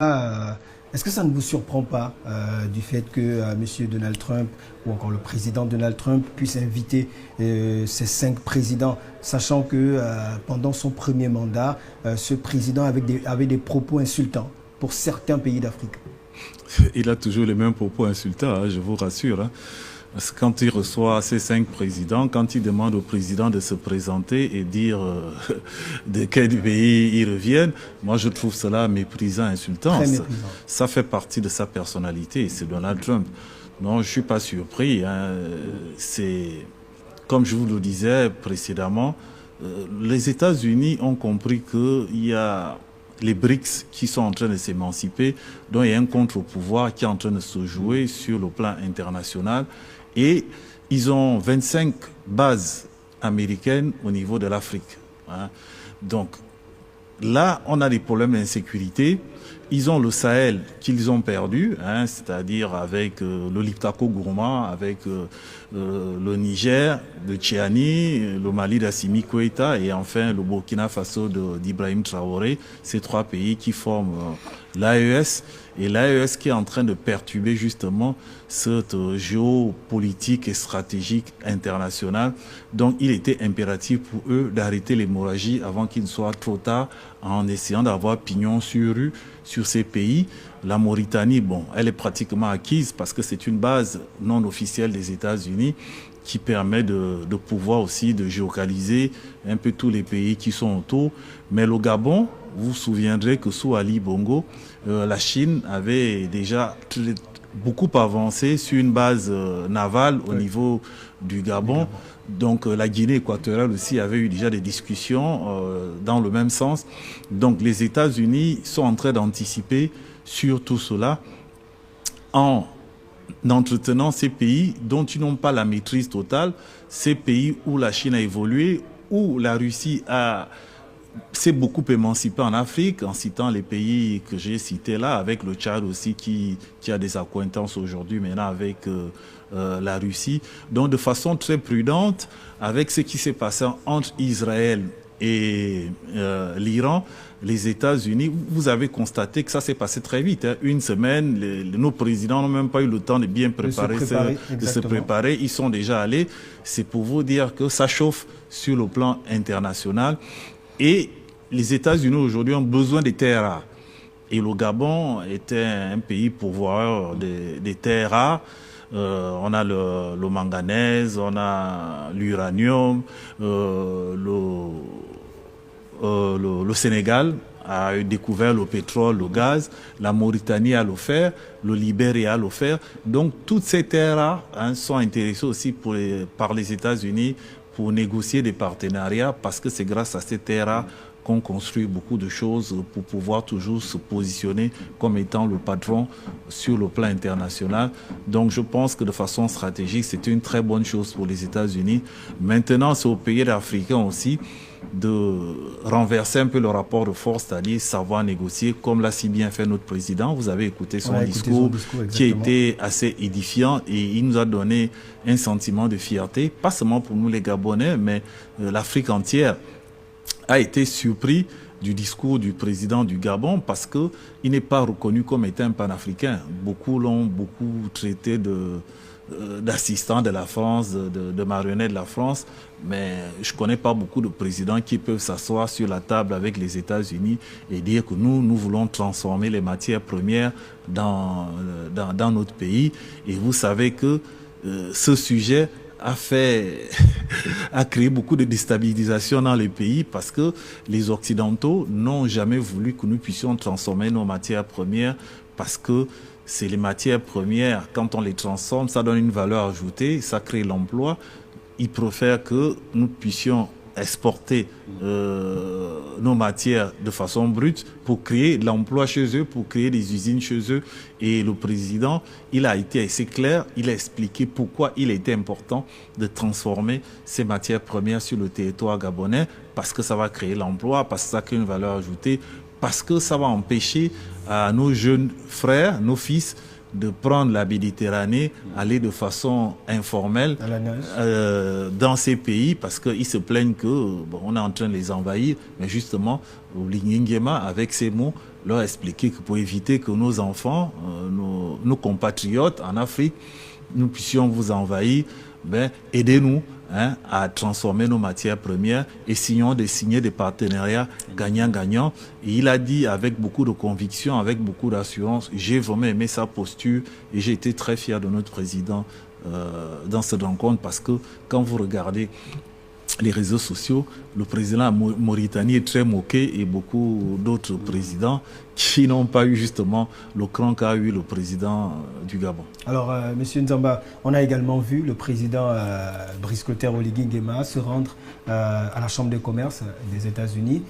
Est-ce que ça ne vous surprend pas du fait que M. Donald Trump ou encore le président Donald Trump puisse inviter ces 5 présidents, sachant que pendant son premier mandat, ce président avait des propos insultants pour certains pays d'Afrique? Il a toujours les mêmes propos insultants, hein, je vous rassure. Hein. Parce que quand il reçoit ces 5 présidents, quand il demande au président de se présenter et dire de quel pays ils reviennent, moi je trouve cela méprisant, insultant. Très méprisant. Ça fait partie de sa personnalité, c'est Donald Trump. Non, je suis pas surpris. Hein. C'est, comme je vous le disais précédemment, les États-Unis ont compris qu'il y a les BRICS qui sont en train de s'émanciper, dont il y a un contre-pouvoir qui est en train de se jouer sur le plan international. Et ils ont 25 bases américaines au niveau de l'Afrique. Hein. Donc là, on a des problèmes d'insécurité. Ils ont le Sahel qu'ils ont perdu, hein, c'est-à-dire avec le Liptako Gourma, avec le Niger de Tchiani, le Mali d'Assimi Goïta et enfin le Burkina Faso d'Ibrahim Traoré, ces 3 pays qui forment l'AES. Et l'AES qui est en train de perturber justement cette géopolitique et stratégique internationale. Donc il était impératif pour eux d'arrêter l'hémorragie avant qu'il ne soit trop tard en essayant d'avoir pignon sur rue sur ces pays. La Mauritanie, bon, elle est pratiquement acquise parce que c'est une base non officielle des États-Unis qui permet de pouvoir aussi de géolocaliser un peu tous les pays qui sont autour. Mais le Gabon, vous vous souviendrez que sous Ali Bongo, la Chine avait déjà beaucoup avancé sur une base navale au niveau du Gabon. Donc la Guinée équatoriale aussi avait eu déjà des discussions dans le même sens. Donc les États-Unis sont en train d'anticiper sur tout cela en entretenant ces pays dont ils n'ont pas la maîtrise totale, ces pays où la Chine a évolué, où la Russie s'est beaucoup émancipée en Afrique, en citant les pays que j'ai cités là, avec le Tchad aussi qui a des accointances aujourd'hui maintenant avec la Russie. Donc de façon très prudente, avec ce qui s'est passé entre Israël et l'Iran, les États-Unis, vous avez constaté que ça s'est passé très vite. Hein. Une semaine, nos présidents n'ont même pas eu le temps de bien de se préparer. Ils sont déjà allés. C'est pour vous dire que ça chauffe sur le plan international. Et les États-Unis aujourd'hui ont besoin des terres rares. Et le Gabon était un pays pourvoyeur des terres rares. On a le manganèse, on a l'uranium, le Sénégal a découvert le pétrole, le gaz, la Mauritanie a le fer, le Libéria a le fer. Donc toutes ces terres rares sont intéressées aussi par les États-Unis pour négocier des partenariats parce que c'est grâce à ces terres rares qu'on construit beaucoup de choses pour pouvoir toujours se positionner comme étant le patron sur le plan international. Donc je pense que de façon stratégique, c'est une très bonne chose pour les États-Unis. Maintenant, c'est aux pays africains aussi de renverser un peu le rapport de force, c'est-à-dire savoir négocier, comme l'a si bien fait notre président. Vous avez écouté son discours qui a été assez édifiant et il nous a donné un sentiment de fierté, pas seulement pour nous les Gabonais, mais l'Afrique entière a été surpris du discours du président du Gabon parce qu'il n'est pas reconnu comme étant un panafricain. Beaucoup l'ont traité d'assistant de la France, de marionnette de la France, mais je ne connais pas beaucoup de présidents qui peuvent s'asseoir sur la table avec les États-Unis et dire que nous voulons transformer les matières premières dans notre pays. Et vous savez que ce sujet a créé beaucoup de déstabilisation dans les pays parce que les Occidentaux n'ont jamais voulu que nous puissions transformer nos matières premières parce que c'est les matières premières, quand on les transforme, ça donne une valeur ajoutée, ça crée l'emploi. Ils préfèrent que nous puissions exporter nos matières de façon brute pour créer de l'emploi chez eux, pour créer des usines chez eux. Et le président, il a été assez clair, il a expliqué pourquoi il était important de transformer ces matières premières sur le territoire gabonais, parce que ça va créer l'emploi, parce que ça crée une valeur ajoutée, parce que ça va empêcher à nos jeunes frères, nos fils, de prendre la Méditerranée, aller de façon informelle dans ces pays parce qu'ils se plaignent qu'on est en train de les envahir. Mais justement, Oligui Nguema, avec ces mots, leur a expliqué que pour éviter que nos enfants, nos compatriotes en Afrique, nous puissions vous envahir, aidez-nous à transformer nos matières premières et signer des partenariats gagnant-gagnant. Et il a dit avec beaucoup de conviction, avec beaucoup d'assurance, j'ai vraiment aimé sa posture et j'ai été très fier de notre président dans cette rencontre parce que quand vous regardez les réseaux sociaux, le président de Mauritanie est très moqué et beaucoup d'autres présidents qui n'ont pas eu justement le cran qu'a eu le président du Gabon. Alors, Monsieur Nzamba, on a également vu le président Brice Clotaire Oligui Nguema se rendre à la Chambre de commerce des États-Unis